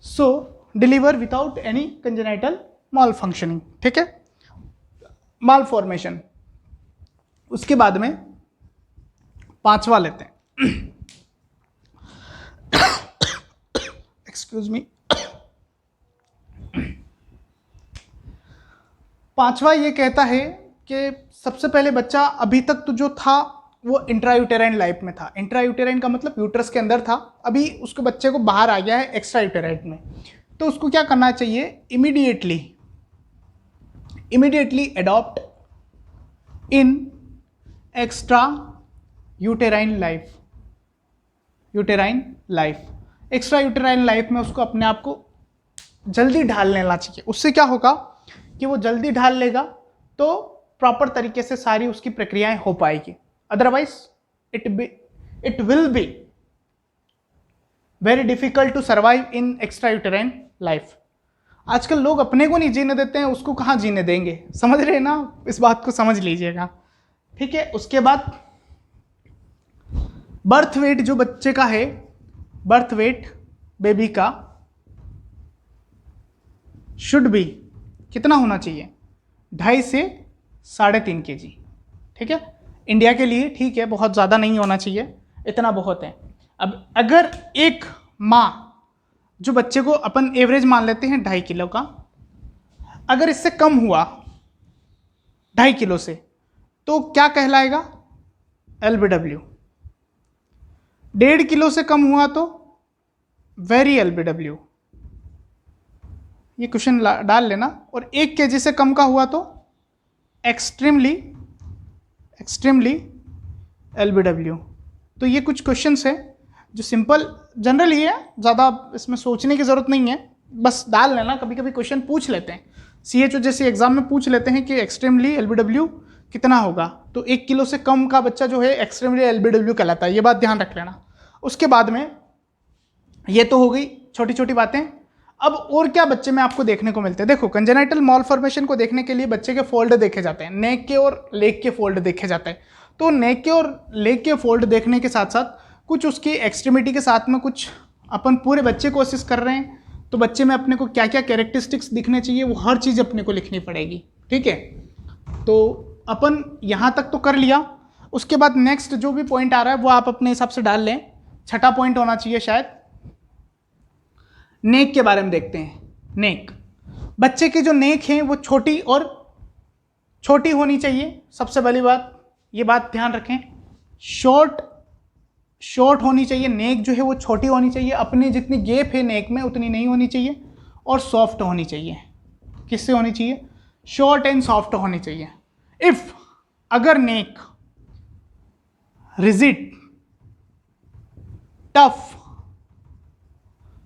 सो डिलीवर विदाउट एनी कंजेनाइटल माल फंक्शनिंग, ठीक है, माल फॉर्मेशन। उसके बाद में पांचवा लेते हैं, एक्सक्यूज मी। पांचवा ये कहता है कि सबसे पहले बच्चा अभी तक तो जो था वो इंट्रायूटेराइन लाइफ में था, इंट्रायूटेराइन का मतलब यूट्रस के अंदर था, अभी उसको बच्चे को बाहर आ गया है एक्स्ट्रा यूटेराइन में, तो उसको क्या करना चाहिए, इमीडिएटली अडॉप्ट इन extra uterine life, extra uterine life में उसको अपने आप को जल्दी ढाल लेना चाहिए। उससे क्या होगा कि वो जल्दी ढाल लेगा तो प्रॉपर तरीके से सारी उसकी प्रक्रियाएं हो पाएगी, otherwise it will be very difficult to survive in extra uterine life. आजकल लोग अपने को नहीं जीने देते हैं, उसको कहाँ जीने देंगे, समझ रहे हैं ना, इस बात को समझ लीजिएगा, ठीक है। उसके बाद बर्थ वेट जो बच्चे का है, बर्थ वेट बेबी का शुड बी कितना होना चाहिए, 2.5 से 3.5 kg, ठीक है। इंडिया के लिए ठीक है, बहुत ज़्यादा नहीं होना चाहिए, इतना बहुत है। अब अगर एक माँ, जो बच्चे को अपन एवरेज मान लेते हैं 2.5 किलो का, अगर इससे कम हुआ 2.5 किलो से तो क्या कहलाएगा, LBW। 1.5 किलो से कम हुआ तो वेरी LBW, ये क्वेश्चन डाल लेना। और 1 kg से कम का हुआ तो एक्सट्रीमली LBW। तो ये कुछ क्वेश्चंस है जो सिंपल जनरल ही है, ज़्यादा इसमें सोचने की ज़रूरत नहीं है, बस डाल लेना। कभी कभी क्वेश्चन पूछ लेते हैं, CHO जैसे एग्जाम में पूछ लेते हैं कि एक्सट्रीमली LBW कितना होगा, तो 1 किलो से कम का बच्चा जो है एक्सट्रीमली LBW कहलाता है, ये बात ध्यान रख लेना। उसके बाद में ये तो हो गई छोटी छोटी बातें। अब और क्या बच्चे में आपको देखने को मिलते हैं, देखो कंजेनाइटल मॉलफॉर्मेशन को देखने के लिए बच्चे के फोल्ड देखे जाते हैं, नेक के और लेग के फोल्ड देखे जाते हैं। तो नेक के और लेग के फोल्ड देखने के साथ साथ कुछ उसकी एक्सट्रीमिटी के साथ में कुछ अपन पूरे बच्चे को असिस्ट कर रहे हैं, तो बच्चे में अपने को क्या क्या कैरेक्टरिस्टिक्स दिखने चाहिए वो हर चीज़ अपने को लिखनी पड़ेगी, ठीक है। तो अपन यहाँ तक तो कर लिया। उसके बाद नेक्स्ट जो भी पॉइंट आ रहा है वो आप अपने हिसाब से डाल लें। छठा पॉइंट होना चाहिए शायद, नेक के बारे में देखते हैं। नेक, बच्चे की जो नेक है वो छोटी होनी चाहिए। सबसे पहली बात, ये बात ध्यान रखें, शॉर्ट होनी चाहिए। नेक जो है वो छोटी होनी चाहिए, अपने जितनी गैप है नेक में उतनी नहीं होनी चाहिए, और सॉफ्ट होनी चाहिए। किससे होनी चाहिए, शॉर्ट एंड सॉफ्ट होनी चाहिए। इफ अगर नेक रिजिड, टफ,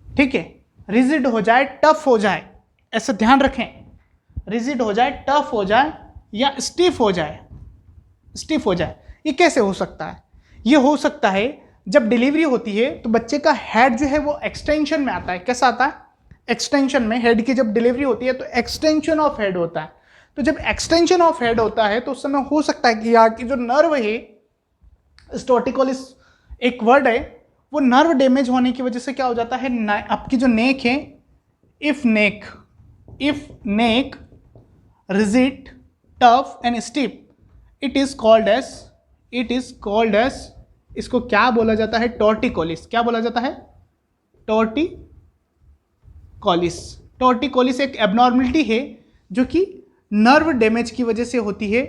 ठीक है, रिजिड हो जाए, टफ हो जाए, ऐसा ध्यान रखें, रिजिड हो जाए, टफ हो जाए या स्टिफ हो जाए, ये कैसे हो सकता है, ये हो सकता है जब डिलीवरी होती है तो बच्चे का हेड जो है वो एक्सटेंशन में आता है। कैसा आता है, एक्सटेंशन में। हेड की जब डिलीवरी होती है तो एक्सटेंशन ऑफ हेड होता है। तो जब एक्सटेंशन ऑफ हेड होता है तो उस समय हो सकता है कि यहाँ की जो नर्व है, स्टोर्टिकोलिस एक वर्ड है, वो नर्व डैमेज होने की वजह से क्या हो जाता है, आपकी जो नेक है, if neck rigid, tough and stiff, it is called as, इसको क्या बोला जाता है, टॉर्टिकोलिस। क्या बोला जाता है, टॉर्टिकोलिस एक एबनॉर्मलिटी है जो कि नर्व डैमेज की वजह से होती है,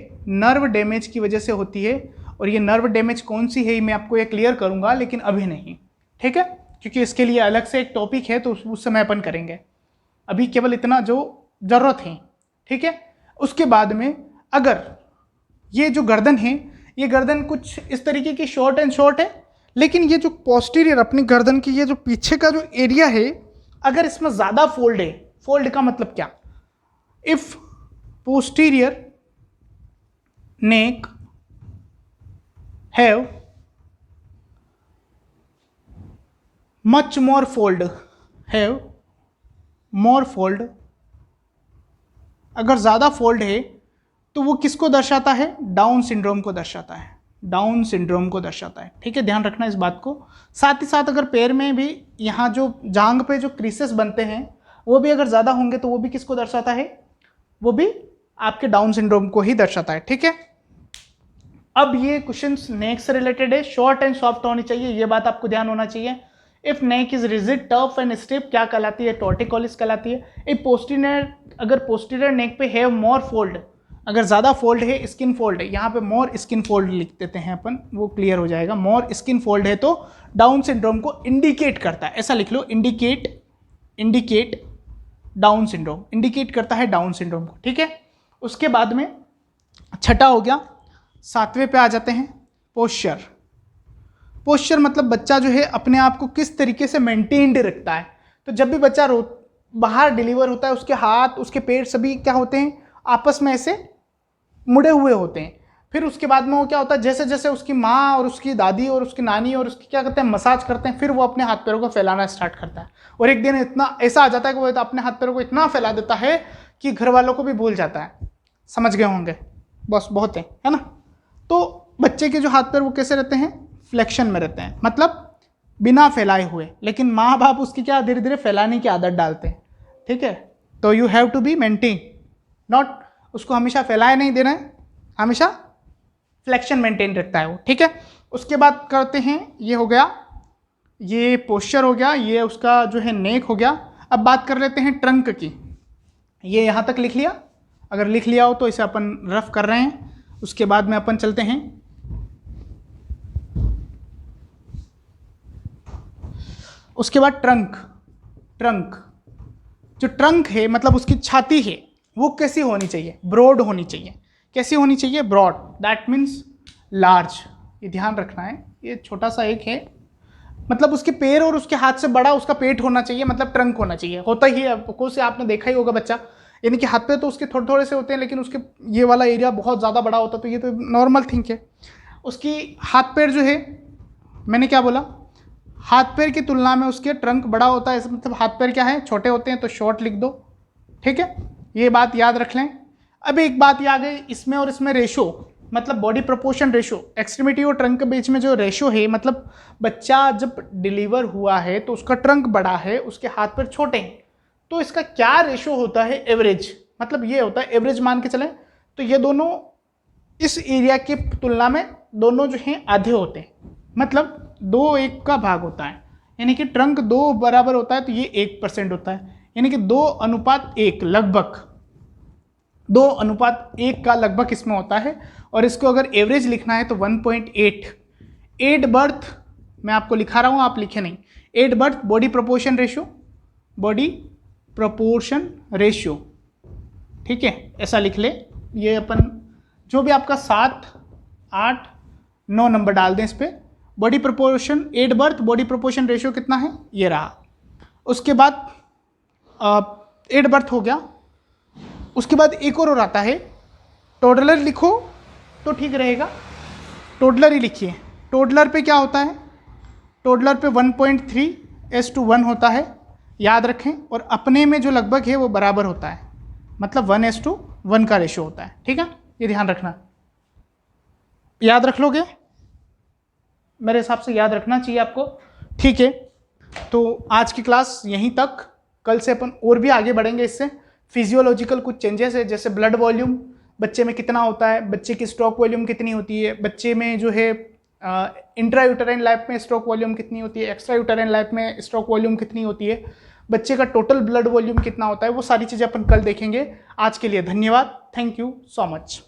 और ये नर्व डैमेज कौन सी है मैं आपको ये क्लियर करूंगा, लेकिन अभी नहीं, ठीक है, क्योंकि इसके लिए अलग से एक टॉपिक है, तो उस समय अपन करेंगे। अभी केवल इतना जो जरूरत है, ठीक है। उसके बाद में अगर ये जो गर्दन है, ये गर्दन कुछ इस तरीके की शॉर्ट है, लेकिन ये जो पोस्टीरियर अपनी गर्दन की ये जो पीछे का जो एरिया है, अगर इसमें ज़्यादा फोल्ड है, फोल्ड का मतलब क्या, if posterior neck have much more fold, अगर ज़्यादा फोल्ड है तो वो किसको दर्शाता है, डाउन सिंड्रोम को दर्शाता है, ठीक है, ध्यान रखना इस बात को। साथ ही साथ अगर पैर में भी यहाँ जो जांग पे जो क्रीसेस बनते हैं वो भी अगर ज़्यादा होंगे तो वो भी किसको दर्शाता है, वो भी आपके डाउन सिंड्रोम को ही दर्शाता है, ठीक है। अब ये क्वेश्चंस नेक से रिलेटेड है, शॉर्ट एंड सॉफ्ट होनी चाहिए, ये बात आपको ध्यान होना चाहिए। If neck is rigid, tough and stiff, क्या कहलाती है, टॉर्टिकोलिस कहलाती है। इफ पोस्टीरियर, अगर पोस्टीरियर नेक पे हैव मोर फोल्ड, अगर ज़्यादा फोल्ड है, स्किन फोल्ड है, यहाँ पे मोर स्किन फोल्ड लिख देते हैं अपन, वो क्लियर हो जाएगा। मोर स्किन फोल्ड है तो डाउन सिंड्रोम को इंडिकेट करता है, ऐसा लिख लो, इंडिकेट डाउन सिंड्रोम, इंडिकेट करता है डाउन सिंड्रोम को, ठीक है। उसके बाद में छठा हो गया, 7वें पे आ जाते हैं, पोस्चर मतलब बच्चा जो है अपने आप को किस तरीके से मेंटेन्ड रखता है। तो जब भी बच्चा बाहर डिलीवर होता है, उसके हाथ, उसके पैर सभी क्या होते हैं, आपस में ऐसे मुड़े हुए होते हैं। फिर उसके बाद में वो क्या होता है, जैसे जैसे उसकी माँ और उसकी दादी और उसकी नानी और उसकी क्या करते हैं, मसाज करते हैं, फिर वो अपने हाथ पैरों को फैलाना स्टार्ट करता है। और एक दिन इतना ऐसा आ जाता है कि वो अपने हाथ पैरों को इतना फैला देता है कि घर वालों को भी भूल जाता है। समझ गए होंगे, बस बहुत है ना। तो बच्चे के जो हाथ पैर वो कैसे रहते हैं, फ्लेक्शन में रहते हैं, मतलब बिना फैलाए हुए। लेकिन माँ बाप उसकी क्या धीरे धीरे फैलाने की आदत डालते हैं, ठीक है। तो you have to be maintain, not उसको हमेशा फैलाए नहीं देना है, हमेशा फ्लेक्शन मेंटेन रखता है वो, ठीक है। उसके बाद करते हैं, ये हो गया, ये पोस्चर हो गया, ये उसका जो है नेक हो गया। अब बात कर लेते हैं ट्रंक की। ये यहाँ तक लिख लिया, अगर लिख लिया हो तो इसे अपन रफ कर रहे हैं। उसके बाद में अपन चलते हैं, उसके बाद ट्रंक। ट्रंक जो ट्रंक है मतलब उसकी छाती है वो कैसी होनी चाहिए, ब्रॉड होनी चाहिए। कैसी होनी चाहिए, ब्रॉड, दैट मीन्स लार्ज। ये ध्यान रखना है, ये छोटा सा एक है, मतलब उसके पैर और उसके हाथ से बड़ा उसका पेट होना चाहिए, मतलब ट्रंक होना चाहिए। होता ही है, कोई से आपने देखा ही होगा बच्चा, यानी कि हाथ पे तो उसके थोड़े थोड़े से होते हैं लेकिन उसके ये वाला एरिया बहुत ज़्यादा बड़ा होता है, तो ये तो नॉर्मल थिंग है। उसकी हाथ पैर जो है, मैंने क्या बोला, हाथ पैर की तुलना में उसके ट्रंक बड़ा होता है, मतलब हाथ पैर क्या है, छोटे होते हैं, तो शॉर्ट लिख दो, ठीक है। ये बात याद रख लें। अब एक बात याद गई, इसमें और इसमें रेशो, मतलब बॉडी प्रोपोर्शन रेशो, एक्सट्रीमिटी और ट्रंक के बीच में जो रेशो है, मतलब बच्चा जब डिलीवर हुआ है तो उसका ट्रंक बड़ा है, उसके हाथ पैर छोटे हैं, तो इसका क्या रेशो होता है, एवरेज, मतलब ये होता है एवरेज मान के चलें तो ये दोनों इस एरिया की तुलना में दोनों जो हैं आधे होते हैं, मतलब 2:1 का भाग होता है, यानी कि ट्रंक 2 बराबर होता है तो ये 1% होता है, यानी कि 2:1 लगभग 2:1 का लगभग इसमें होता है। और इसको अगर एवरेज लिखना है तो 1.8। 8 बर्थ मैं आपको लिखा रहा हूँ, आप लिखे नहीं, 8 birth body proportion ratio, body proportion ratio, ठीक है, ऐसा लिख ले। ये अपन जो भी आपका 7, 8, 9 नंबर डाल दें इस पर। Body proportion 8 birth, body proportion ratio कितना है, ये रहा। उसके बाद 8 बर्थ हो गया। उसके बाद एक और आता है टोडलर, लिखो तो ठीक रहेगा, टोडलर ही लिखिए। टोडलर पे क्या होता है, टोडलर पे 1.3:1 होता है, याद रखें। और अपने में जो लगभग है वो बराबर होता है, मतलब 1:1 का रेशो होता है, ठीक है, ये ध्यान रखना। याद रख लोगे, मेरे हिसाब से याद रखना चाहिए आपको, ठीक है। तो आज की क्लास यहीं तक, कल से अपन और भी आगे बढ़ेंगे इससे। फिजियोलॉजिकल कुछ चेंजेस है, जैसे ब्लड वॉल्यूम बच्चे में कितना होता है, बच्चे की स्ट्रोक वॉल्यूम कितनी होती है, बच्चे में जो है इंट्रा यूटेराइन लाइफ में स्ट्रोक वॉल्यूम कितनी होती है, एक्स्ट्रा यूटेराइन लाइफ में स्ट्रोक वॉल्यूम कितनी होती है, बच्चे का टोटल ब्लड वॉल्यूम कितना होता है, वो सारी चीज़ें अपन कल देखेंगे। आज के लिए धन्यवाद, थैंक यू सो मच।